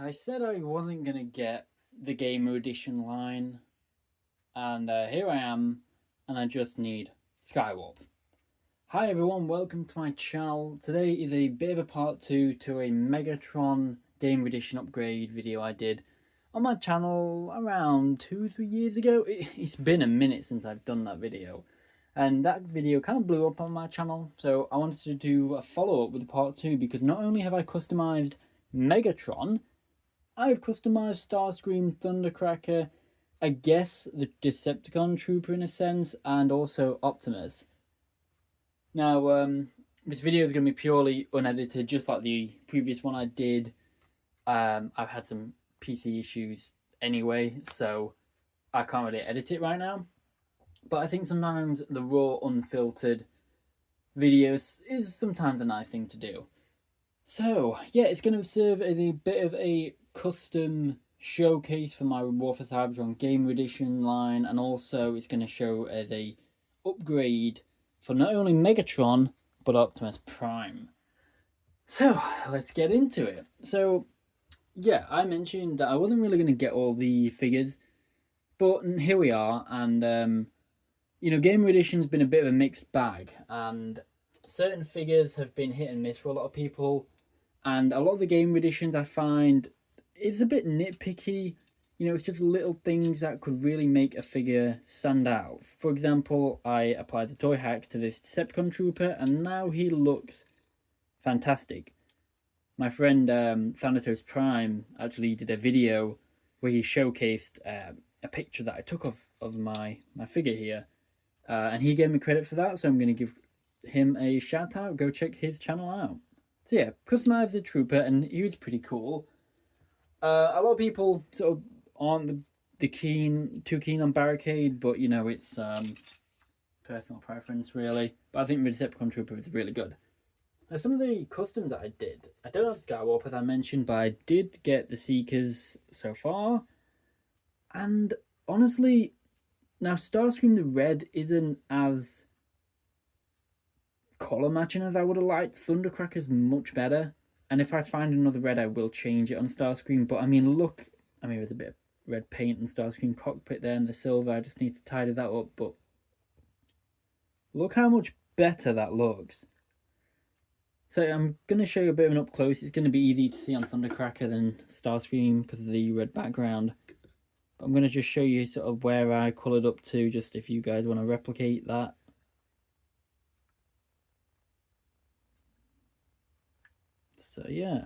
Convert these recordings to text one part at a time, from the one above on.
I said I wasn't going to get the Gamer Edition line, and here I am, and I just need Skywarp. Hi everyone, welcome to my channel. Today is a bit of a part 2 to a Megatron Gamer Edition upgrade video I did on my channel around 2-3 years ago. It's been a minute since I've done that video, and that video kind of blew up on my channel, so I wanted to do a follow-up with part 2 because not only have I customized Megatron, I've customized Starscream, Thundercracker, I guess the Decepticon Trooper in a sense, and also Optimus. Now, this video is going to be purely unedited, just like the previous one I did. I've had some PC issues anyway, so I can't really edit it right now. But I think sometimes the raw, unfiltered videos is sometimes a nice thing to do. So, yeah, it's going to serve as a bit of a custom showcase for my War for Cybertron Gamer Edition line, and also it's going to show as a upgrade for not only Megatron, but Optimus Prime. So, let's get into it. So, yeah, I mentioned that I wasn't really going to get all the figures, but here we are, and, you know, Gamer Edition's been a bit of a mixed bag, and certain figures have been hit and miss for a lot of people, and a lot of the Gamer Editions I find it's a bit nitpicky. You know, it's just little things that could really make a figure stand out. For example, I applied the toy hacks to this Decepticon Trooper, and now he looks fantastic. My friend Optimus Prime actually did a video where he showcased a picture that I took of my figure here, and he gave me credit for that, so I'm going to give him a shout out. Go check his channel out. So yeah, customized the Trooper, and he was pretty cool. A lot of people sort of aren't too keen on Barricade, but you know, it's personal preference really. But I think the Decepticon Trooper is really good. Now, some of the customs that I did, I don't have Skywarp as I mentioned, but I did get the Seekers so far. And honestly, now Starscream the Red isn't as color matching as I would have liked. Thundercracker's much better. And if I find another red, I will change it on Starscream. But I mean, look, I mean, there's a bit of red paint on Starscream cockpit there, and the silver, I just need to tidy that up. But look how much better that looks. So I'm going to show you a bit of an up close. It's going to be easy to see on Thundercracker than Starscream because of the red background. But I'm going to just show you sort of where I coloured up to, just if you guys want to replicate that. So yeah,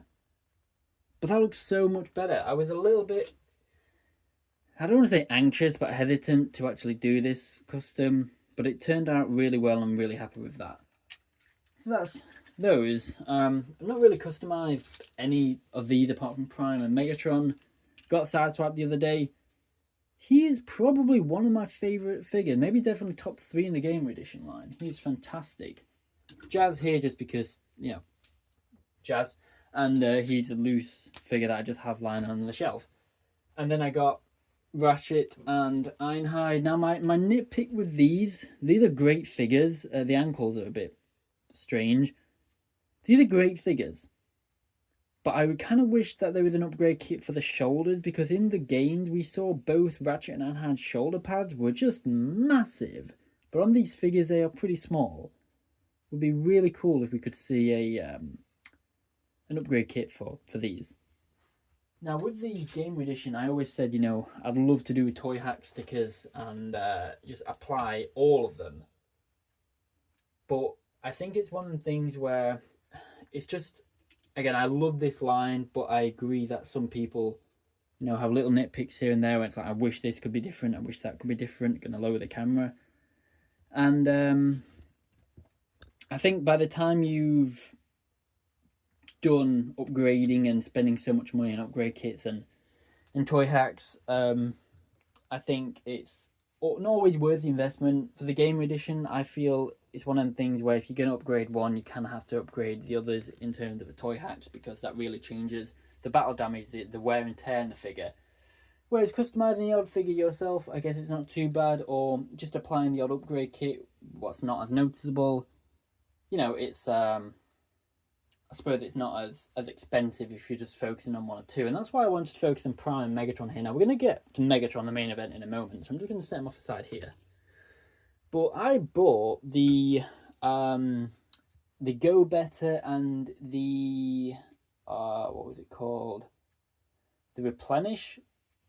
but that looks so much better. I was a little bit, I don't want to say anxious, but hesitant to actually do this custom, but it turned out really well. I'm really happy with that. So that's those. I've not really customized any of these apart from Prime and Megatron. Got Sideswipe the other day. He is probably one of my favourite figures, maybe definitely top 3 in the Gamer Edition line. He's fantastic. Jazz here just because, you know, Jazz, and he's a loose figure that I just have lying on the shelf. And then I got Ratchet and Einhide. Now my nitpick with these are great figures. The ankles are a bit strange. These are great figures, but I would kind of wish that there was an upgrade kit for the shoulders, because in the games we saw both Ratchet and Einhide's shoulder pads were just massive, but on these figures they are pretty small. It would be really cool if we could see an upgrade kit for these. Now with the Game Edition, I always said, you know, I'd love to do toy hack stickers and just apply all of them. But I think it's one of the things where it's just, again, I love this line, but I agree that some people, you know, have little nitpicks here and there where it's like, I wish this could be different, I wish that could be different, gonna lower the camera. And I think by the time you've done upgrading and spending so much money on upgrade kits and toy hacks, I think it's not always worth the investment. For the Gamer Edition, I feel it's one of the things where if you're going to upgrade one, you kind of have to upgrade the others in terms of the toy hacks, because that really changes the battle damage, the wear and tear in the figure. Whereas customizing the odd figure yourself, I guess it's not too bad, or just applying the odd upgrade kit, what's not as noticeable. You know, it's a I suppose it's not as expensive if you're just focusing on one or two. And that's why I wanted to focus on Prime and Megatron here. Now, we're going to get to Megatron, the main event, in a moment. So I'm just going to set him off aside here. But I bought the Go Better and the, what was it called? The Replenish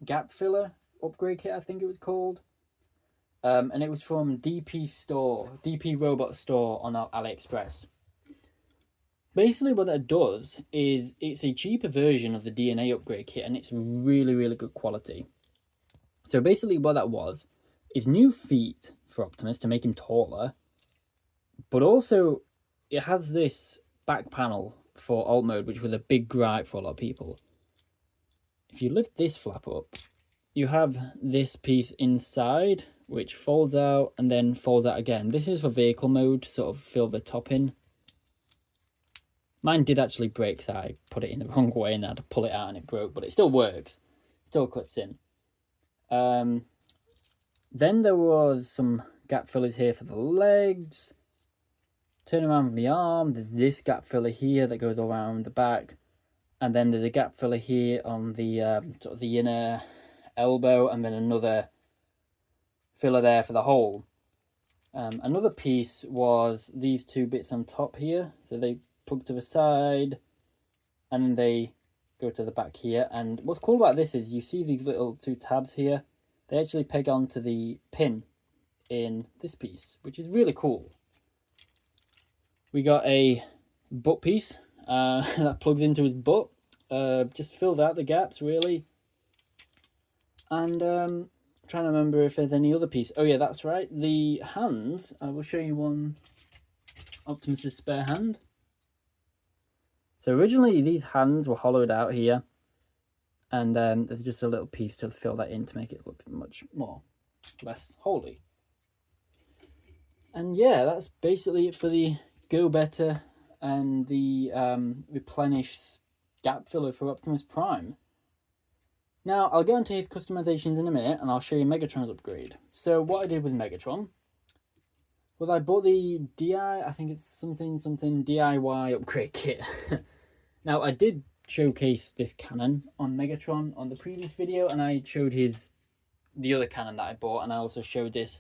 Gap Filler upgrade kit, I think it was called. And it was from DP Robot Store on AliExpress. Basically what that does is it's a cheaper version of the DNA upgrade kit, and it's really, really good quality. So basically what that was is new feet for Optimus to make him taller, but also it has this back panel for alt mode, which was a big gripe for a lot of people. If you lift this flap up, you have this piece inside, which folds out and then folds out again. This is for vehicle mode to sort of fill the top in. Mine did actually break, so I put it in the wrong way and I had to pull it out and it broke, but it still works. Still clips in. Then there was some gap fillers here for the legs. Turn around from the arm. There's this gap filler here that goes all around the back. And then there's a gap filler here on the sort of the inner elbow, and then another filler there for the hole. Another piece was these two bits on top here. So they plug to the side and then they go to the back here. And what's cool about this is you see these little two tabs here. They actually peg onto the pin in this piece, which is really cool. We got a butt piece that plugs into his butt. Just filled out the gaps really. And trying to remember if there's any other piece. Oh yeah, that's right. The hands, I will show you one. Optimus's spare hand. So originally these hands were hollowed out here, and there's just a little piece to fill that in to make it look much less holy. And yeah, that's basically it for the Go Better and the Replenish gap filler for Optimus Prime. Now, I'll go into his customizations in a minute, and I'll show you Megatron's upgrade. So what I did with Megatron was I bought the I think it's something DIY upgrade kit. Now, I did showcase this cannon on Megatron on the previous video, and I showed the other cannon that I bought, and I also showed this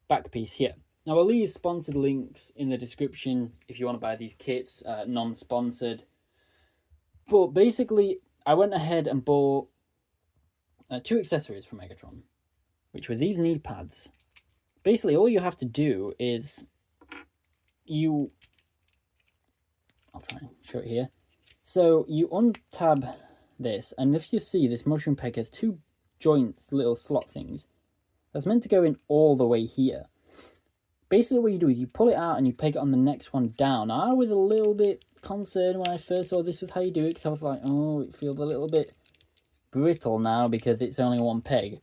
back piece here. Now, I'll leave sponsored links in the description if you want to buy these kits, non-sponsored. But basically, I went ahead and bought two accessories for Megatron, which were these knee pads. Basically, all you have to do is I'll try and show it here. So you untab this, and if you see, this mushroom peg has two joints, little slot things. That's meant to go in all the way here. Basically what you do is you pull it out and you peg it on the next one down. I was a little bit concerned when I first saw this was how you do it, because I was like, oh, it feels a little bit brittle now because it's only one peg.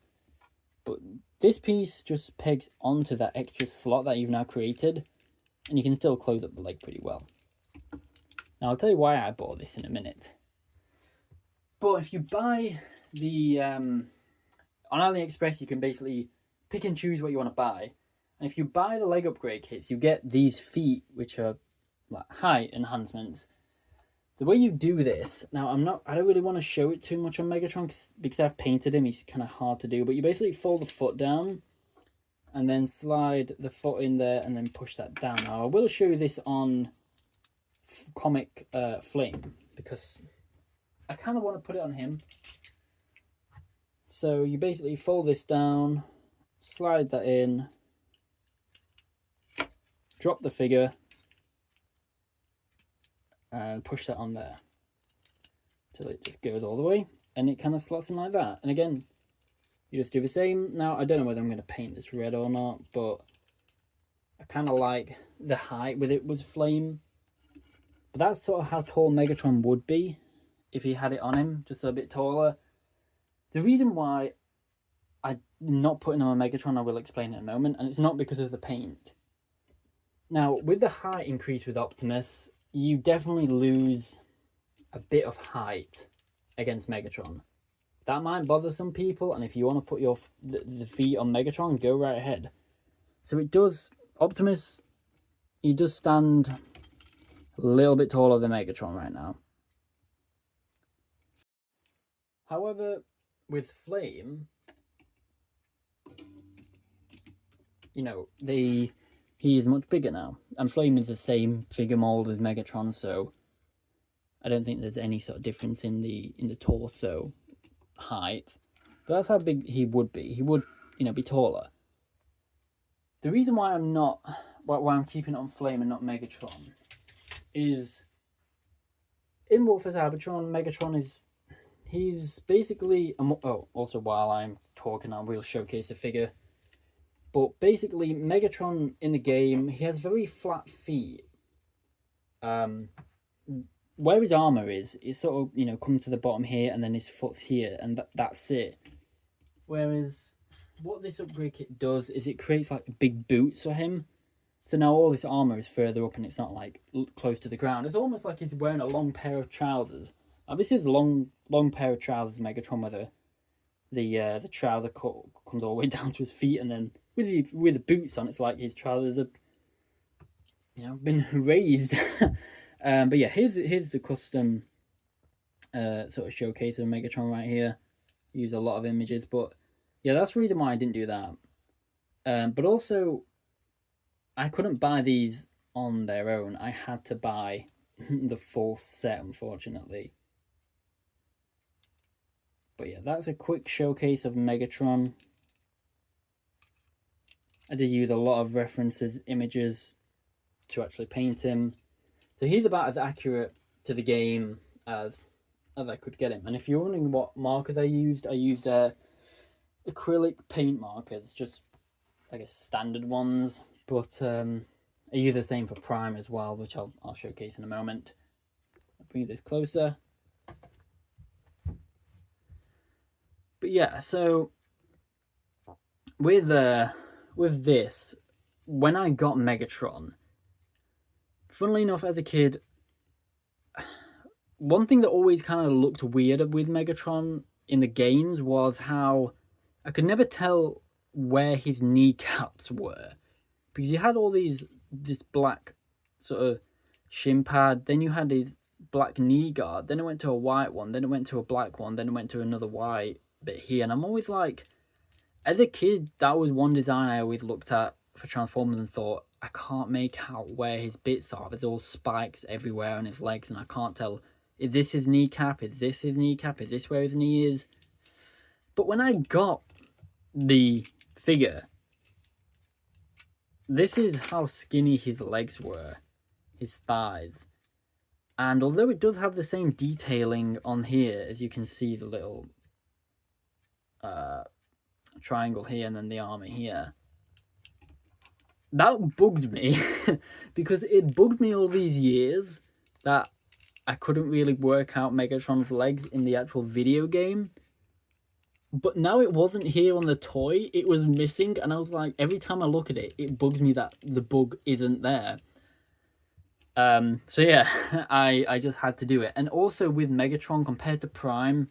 But this piece just pegs onto that extra slot that you've now created, and you can still close up the leg pretty well. Now I'll tell you why I bought this in a minute. But if you buy the on AliExpress, you can basically pick and choose what you want to buy. And if you buy the leg upgrade kits, you get these feet, which are like height enhancements. The way you do this, now I don't really want to show it too much on Megatron because I've painted him, he's kind of hard to do, but you basically fold the foot down and then slide the foot in there and then push that down. Now I will show you this on Comic Flame because I kind of want to put it on him. So you basically fold this down, slide that in, drop the figure, and push that on there till it just goes all the way, and it kind of slots in like that. And again, you just do the same. Now I don't know whether I'm going to paint this red or not, but I kind of like the height with it with flame. But that's sort of how tall Megatron would be if he had it on him, just a bit taller. The reason why I'm not putting him on Megatron, I will explain in a moment, and it's not because of the paint. Now, with the height increase with Optimus, you definitely lose a bit of height against Megatron. That might bother some people, and if you want to put the feet on Megatron, go right ahead. So it does, Optimus, he does stand A little bit taller than Megatron right now. However, with Flame, you know, he is much bigger now. And Flame is the same figure mold as Megatron, so I don't think there's any sort of difference in the torso height. But that's how big he would be. He would, you know, be taller. The reason why I'm keeping it on Flame and not Megatron is in War for Cybertron, Megatron he's basically also while I'm talking I will showcase the figure. But basically Megatron in the game, he has very flat feet. Where his armor is sort of, you know, comes to the bottom here and then his foot's here and that's it. Whereas what this upgrade kit does is it creates like big boots for him. So now all this armor is further up and it's not like close to the ground. It's almost like he's wearing a long pair of trousers. Now this is a long pair of trousers, Megatron, where the trouser cut comes all the way down to his feet, and then with the boots on, it's like his trousers have, you know, been raised. But yeah, here's the custom sort of showcase of Megatron right here. Use a lot of images, but yeah, that's the reason why I didn't do that. But also, I couldn't buy these on their own. I had to buy the full set, unfortunately. But yeah, that's a quick showcase of Megatron. I did use a lot of references, images to actually paint him. So he's about as accurate to the game as I could get him. And if you're wondering what markers I used acrylic paint markers, just I guess standard ones. But I use the same for Prime as well, which I'll showcase in a moment. I'll bring this closer. But yeah, so with this, when I got Megatron, funnily enough, as a kid, one thing that always kind of looked weird with Megatron in the games was how I could never tell where his kneecaps were, because you had all this black sort of shin pad, then you had his black knee guard, then it went to a white one, then it went to a black one, then it went to another white bit here, and I'm always like, as a kid, that was one design I always looked at for Transformers and thought, I can't make out where his bits are. There's all spikes everywhere on his legs, and I can't tell, is this his kneecap? Is this his kneecap? Is this where his knee is? But when I got the figure, this is how skinny his legs were, his thighs. And although it does have the same detailing on here, as you can see, the little triangle here and then the armor here, that bugged me because it bugged me all these years that I couldn't really work out Megatron's legs in the actual video game. But now it wasn't here on the toy, it was missing, and I was like, every time I look at it, it bugs me that the bug isn't there. So yeah, I just had to do it. And also with Megatron, compared to Prime,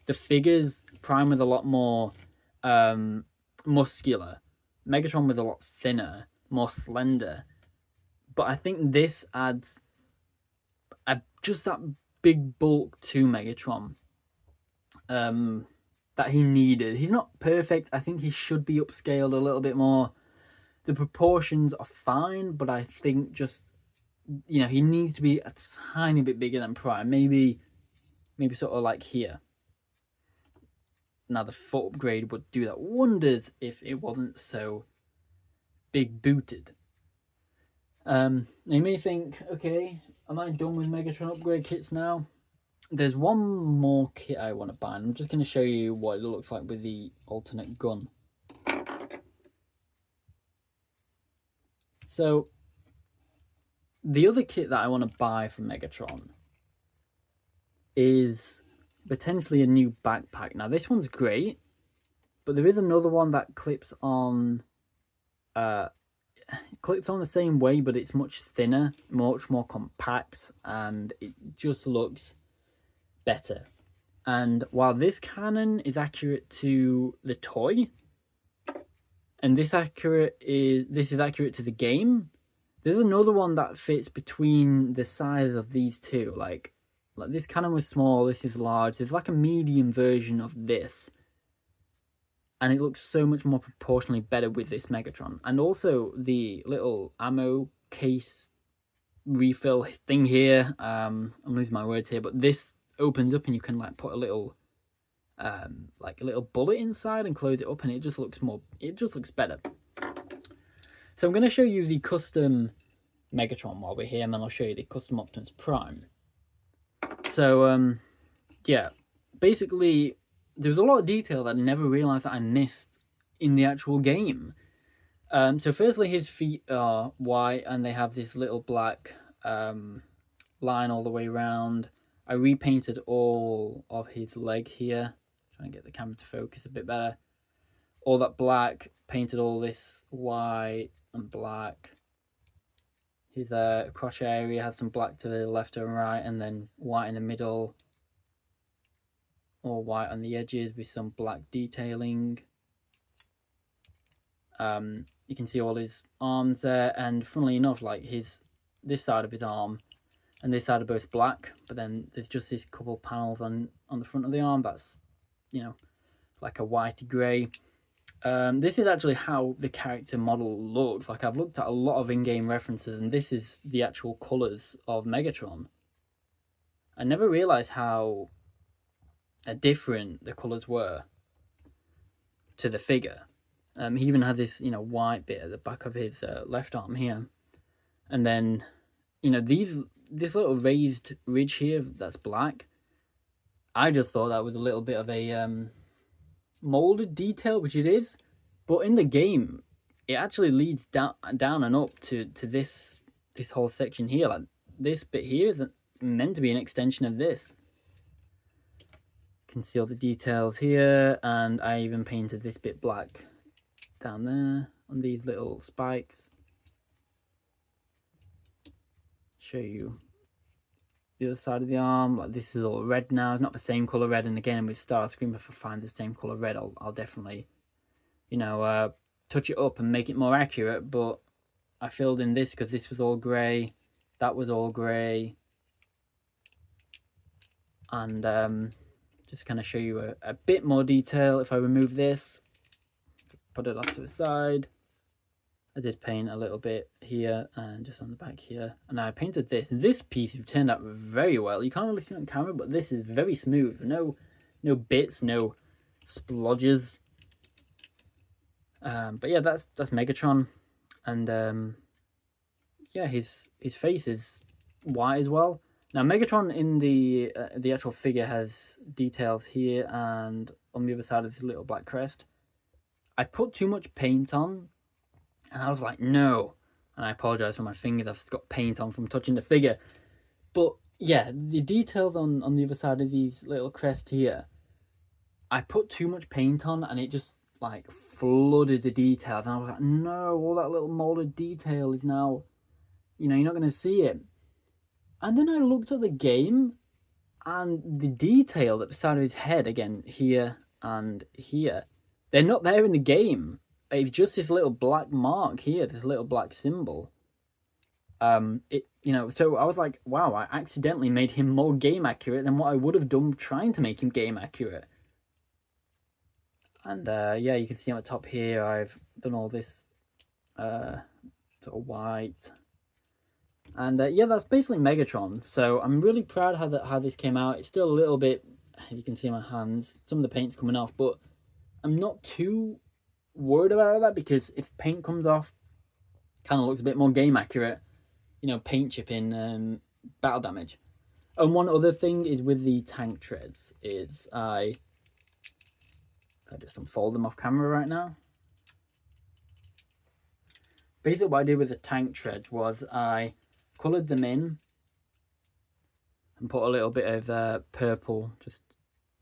the figures, Prime was a lot more muscular. Megatron was a lot thinner, more slender. But I think this adds just that big bulk to Megatron that he needed. He's not perfect. I think he should be upscaled a little bit more. The proportions are fine, but I think just, you know, he needs to be a tiny bit bigger than Prime. Maybe sort of like here. Now the foot upgrade would do that wonders if it wasn't so big booted. You may think, okay, am I done with Megatron upgrade kits now? There's one more kit I want to buy, and I'm just going to show you what it looks like with the alternate gun. So, the other kit that I want to buy for Megatron is potentially a new backpack. Now, this one's great, but there is another one that clips on the same way, but it's much thinner, much more compact, and it just looks better. And while this cannon is accurate to the toy, and this is accurate to the game, There's another one that fits between the size of these two. Like this cannon was small, this is large. There's like a medium version of this. And it looks so much more proportionally better with this Megatron. And also the little ammo case refill thing here. I'm losing my words here, but this opens up and you can like put a little bullet inside and close it up, and it just looks better. So I'm going to show you the custom Megatron while we're here, and then I'll show you the custom Optimus Prime. So yeah, basically there's a lot of detail that I never realized that I missed in the actual game. So firstly, his feet are white and they have this little black line all the way around. I repainted all of his leg here. Trying to get the camera to focus a bit better. All that black, painted all this white and black. His crotch area has some black to the left and right, and then white in the middle. All white on the edges with some black detailing. You can see all his arms there, and funnily enough, like this side of his arm and this side are both black, but then there's just this couple panels on the front of the arm that's, you know, like a whitey grey. This is actually how the character model looks. Like, I've looked at a lot of in-game references, and this is the actual colours of Megatron. I never realised how different the colours were to the figure. He even had this, you know, white bit at the back of his left arm here. And then, you know, this little raised ridge here that's black, I just thought that was a little bit of a molded detail, which it is. But in the game, it actually leads down and up to this whole section here. Like, this bit here is meant to be an extension of this. You can see all the details here, and I even painted this bit black down there on these little spikes. Show you the other side of the arm. Like, this is all red now. It's not the same color red, and again with Starscream, if I find the same color red, I'll definitely, you know, touch it up and make it more accurate. But I filled in this because this was all grey, that was all grey, and just kind of show you a bit more detail. If I remove this, put it off to the side, I did paint a little bit here and just on the back here, and I painted this piece turned out very well. You can't really see it on camera, but this is very smooth. No bits, no splodges. But yeah, that's Megatron, and yeah, his face is white as well. Now Megatron in the actual figure has details here and on the other side of this little black crest. I put too much paint on, and I was like, no. And I apologise for my fingers, I've got paint on from touching the figure. But yeah, the details on the other side of these little crest here, I put too much paint on, and it just like flooded the details. And I was like, no, all that little molded detail is now, you know, you're not going to see it. And then I looked at the game, and the detail at the side of his head, again, here and here, they're not there in the game. It's just this little black mark here, this little black symbol. You know, so I was like, wow, I accidentally made him more game accurate than what I would have done trying to make him game accurate. And yeah, you can see on the top here, I've done all this sort of white. And yeah, that's basically Megatron. So I'm really proud how this came out. It's still a little bit, you can see my hands, some of the paint's coming off, but I'm not too worried about that, because if paint comes off, kind of looks a bit more game accurate, you know, paint chipping, battle damage. And one other thing is with the tank treads is I just unfold them off camera right now. Basically what I did with the tank treads was I coloured them in and put a little bit of purple just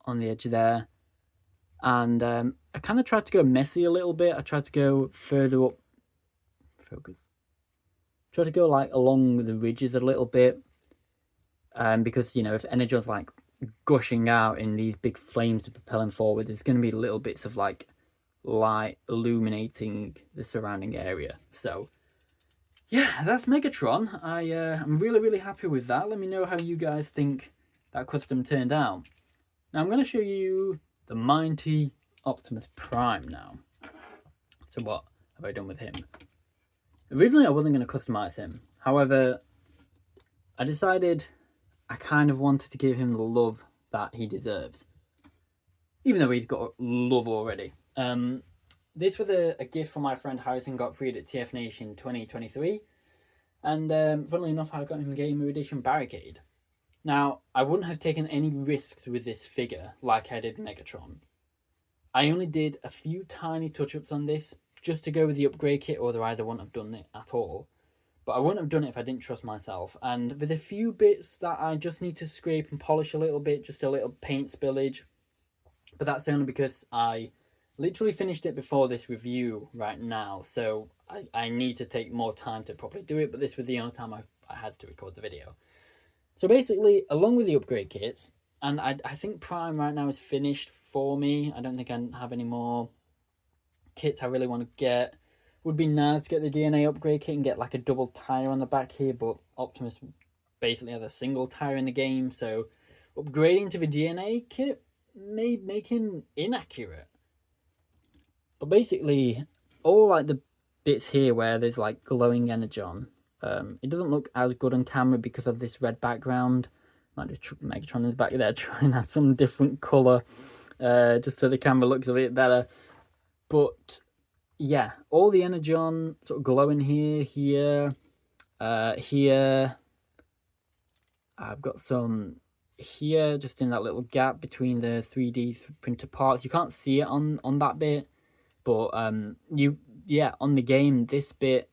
on the edge there. And I kind of tried to go messy a little bit. I tried to go further up. Focus. Tried to go like along the ridges a little bit. Because, you know, if Energon's like gushing out in these big flames to propel him forward, there's going to be little bits of like light illuminating the surrounding area. So yeah, that's Megatron. I'm really happy with that. Let me know how you guys think that custom turned out. Now I'm going to show you the mighty Optimus Prime now. So what have I done with him? Originally I wasn't going to customize him. However, I decided I kind of wanted to give him the love that he deserves. Even though he's got love already. This was a gift from my friend Harrison Gottfried at TF Nation 2023. And funnily enough, I got him Gamer Edition Barricade. Now, I wouldn't have taken any risks with this figure like I did Megatron. I only did a few tiny touch-ups on this just to go with the upgrade kit, otherwise I wouldn't have done it at all. But I wouldn't have done it if I didn't trust myself. And with a few bits that I just need to scrape and polish a little bit, just a little paint spillage. But that's only because I literally finished it before this review right now. So I need to take more time to properly do it. But this was the only time I had to record the video. So basically, along with the upgrade kits, and I think Prime right now is finished for me. I don't think I have any more kits I really want to get. Would be nice to get the DNA upgrade kit and get like a double tire on the back here, but Optimus basically has a single tire in the game, so upgrading to the DNA kit may make him inaccurate. But basically, all like the bits here where there's like glowing energon, it doesn't look as good on camera because of this red background. Might just Megatron is back there trying to have some different colour, just so the camera looks a bit better. But yeah, all the energon sort of glowing here. Here. I've got some here, just in that little gap between the 3D printer parts. You can't see it on that bit, but on the game, this bit,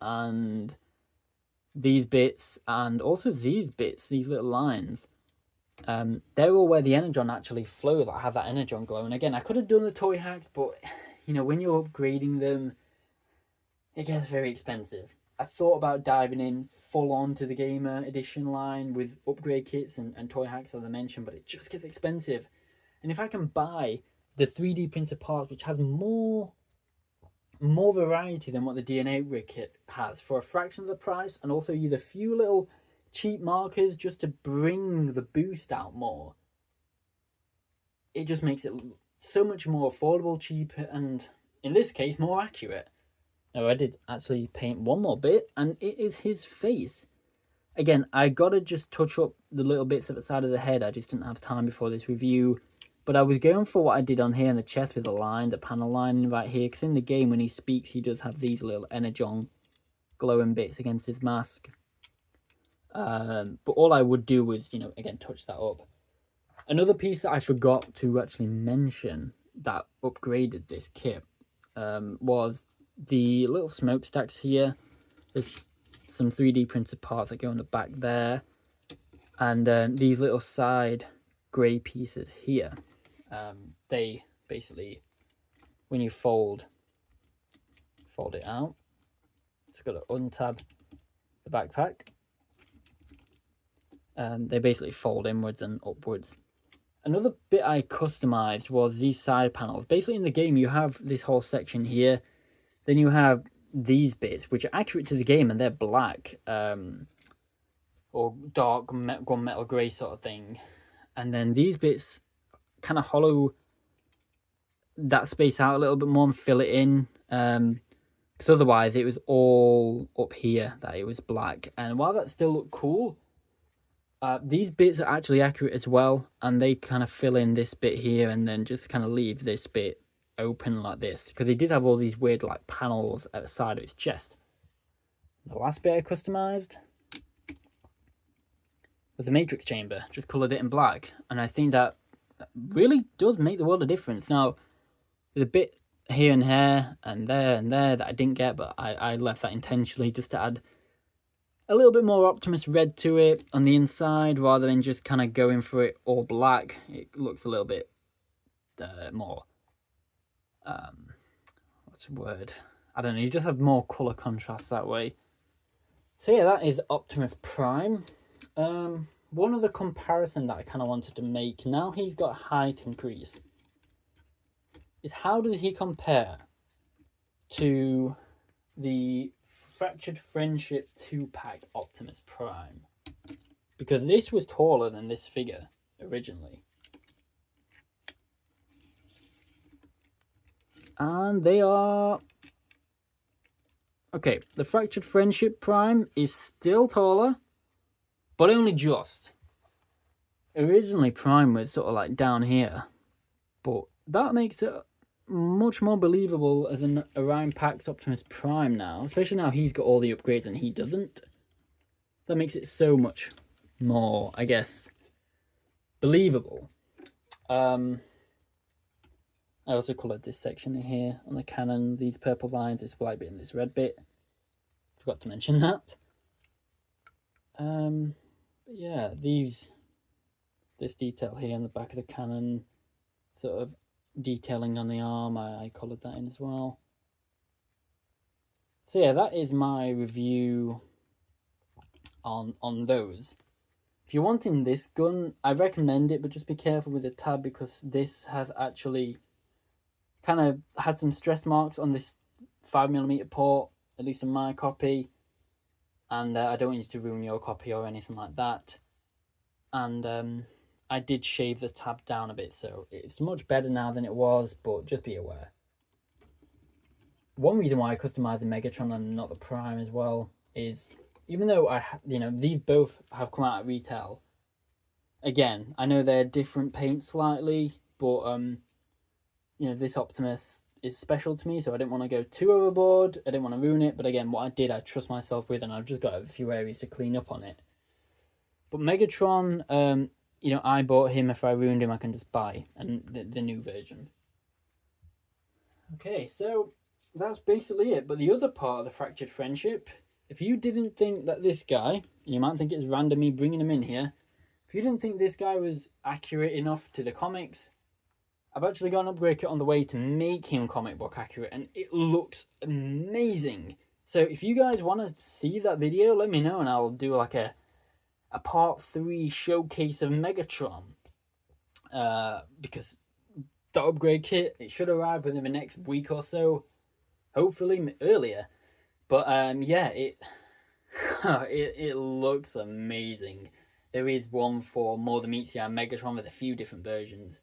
and these bits, and also these bits, these little lines. They're all where the energon actually flows. I have that energon glow. And again, I could have done the toy hacks, but you know, when you're upgrading them, it gets very expensive. I thought about diving in full on to the Gamer Edition line with upgrade kits and toy hacks, as I mentioned, but it just gets expensive. And if I can buy the 3D printer parts, which has more variety than what the DNA upgrade kit has, for a fraction of the price, and also use a few little cheap markers just to bring the boost out more, it just makes it so much more affordable, cheaper, and in this case more accurate. Now I did actually paint one more bit, and it is his face. Again, I gotta just touch up the little bits at the side of the head. I just didn't have time before this review, but I was going for what I did on here in the chest with the panel line right here, because in the game when he speaks he does have these little energon glowing bits against his mask. But all I would do was, again, touch that up. Another piece that I forgot to actually mention that upgraded this kit was the little smokestacks here. There's some 3D printed parts that go on the back there. And these little side grey pieces here. They basically, when you fold it out, just got to untab the backpack. They basically fold inwards and upwards. Another bit I customized was these side panels. Basically in the game you have this whole section here, then you have these bits which are accurate to the game and they're black, or dark gunmetal grey sort of thing, and then these bits kind of hollow that space out a little bit more and fill it in, because otherwise it was all up here that it was black. And while that still looked cool, these bits are actually accurate as well, and they kind of fill in this bit here and then just kind of leave this bit open like this, because he did have all these weird like panels at the side of his chest. The last bit I customized was the matrix chamber, just coloured it in black, and I think that really does make the world of difference. Now, there's a bit here and here and there that I didn't get, but I left that intentionally just to add a little bit more Optimus red to it on the inside, rather than just kind of going for it all black. It looks a little bit more, what's the word? I don't know, you just have more colour contrast that way. So yeah, that is Optimus Prime. One other comparison that I kind of wanted to make, now he's got height increase, is how does he compare to the Fractured Friendship 2-pack Optimus Prime. Because this was taller than this figure originally. And they are... Okay, the Fractured Friendship Prime is still taller, but only just. Originally, Prime was sort of like down here, but that makes it much more believable as an Orion Pax Optimus Prime now, especially now he's got all the upgrades and he doesn't. That makes it so much more, I guess, believable. I also coloured this section here on the cannon, these purple lines, this white bit and this red bit. Forgot to mention that. But yeah, this detail here on the back of the cannon, sort of detailing on the arm, I coloured that in as well. So yeah, that is my review on those. If you're wanting this gun, I recommend it, but just be careful with the tab, because this has actually kind of had some stress marks on this 5mm port, at least in my copy, and I don't want you to ruin your copy or anything like that. And I did shave the tab down a bit, so it's much better now than it was, but just be aware. One reason why I customized the Megatron and not the Prime as well is, even though these both have come out at retail, again, I know they're different paint slightly, but this Optimus is special to me, so I didn't want to go too overboard. I didn't want to ruin it, but again, what I did, I trust myself with, and I've just got a few areas to clean up on it. But Megatron, I bought him. If I ruined him, I can just buy the new version. Okay, so that's basically it. But the other part of the Fractured Friendship, if you didn't think that this guy, you might think it's random me bringing him in here, if you didn't think this guy was accurate enough to the comics, I've actually got an upgrade kit on the way to make him comic book accurate, and it looks amazing. So if you guys want to see that video, let me know, and I'll do like a part 3 showcase of Megatron. Because the upgrade kit, it should arrive within the next week or so, hopefully earlier. But yeah, it looks amazing. There is one for More Than Meets the Eye Megatron with a few different versions,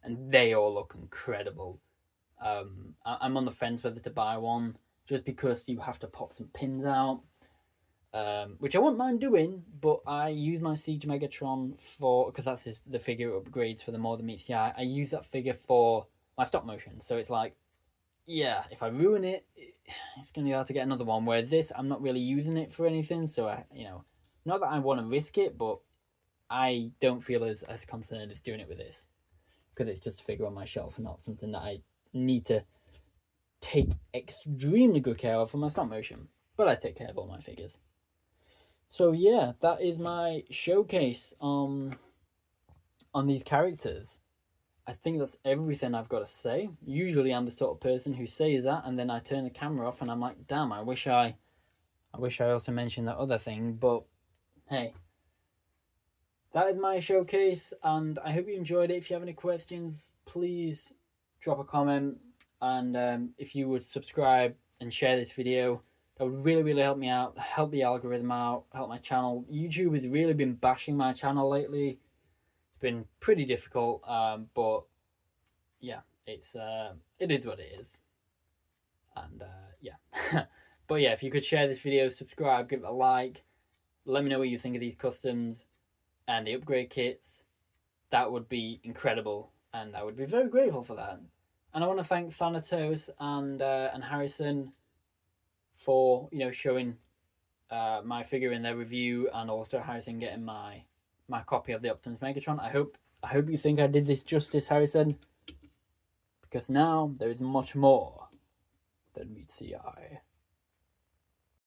and they all look incredible. I'm on the fence whether to buy one, just because you have to pop some pins out, which I wouldn't mind doing, but I use my Siege Megatron because that's the figure upgrades for the More Than Meets the Eye. I use that figure for my stop motion, so it's like, yeah, if I ruin it, it's going to be hard to get another one, whereas this, I'm not really using it for anything, so not that I want to risk it, but I don't feel as concerned as doing it with this, because it's just a figure on my shelf, not something that I need to take extremely good care of for my stop motion. But I take care of all my figures. So yeah, that is my showcase on these characters. I think that's everything I've got to say. Usually I'm the sort of person who says that, and then I turn the camera off and I'm like, damn, I wish I also mentioned that other thing, but hey. That is my showcase, and I hope you enjoyed it. If you have any questions, please drop a comment, and if you would subscribe and share this video, that would really, really help me out, help the algorithm out, help my channel. YouTube has really been bashing my channel lately. It's been pretty difficult, but yeah, it is what it is. And yeah. But yeah, if you could share this video, subscribe, give it a like, let me know what you think of these customs and the upgrade kits, that would be incredible, and I would be very grateful for that. And I want to thank Thanatos and Harrison for showing my figure in their review, and also Harrison getting my copy of the Optimus Megatron. I hope you think I did this justice, Harrison, because now there is much more than meets the eye.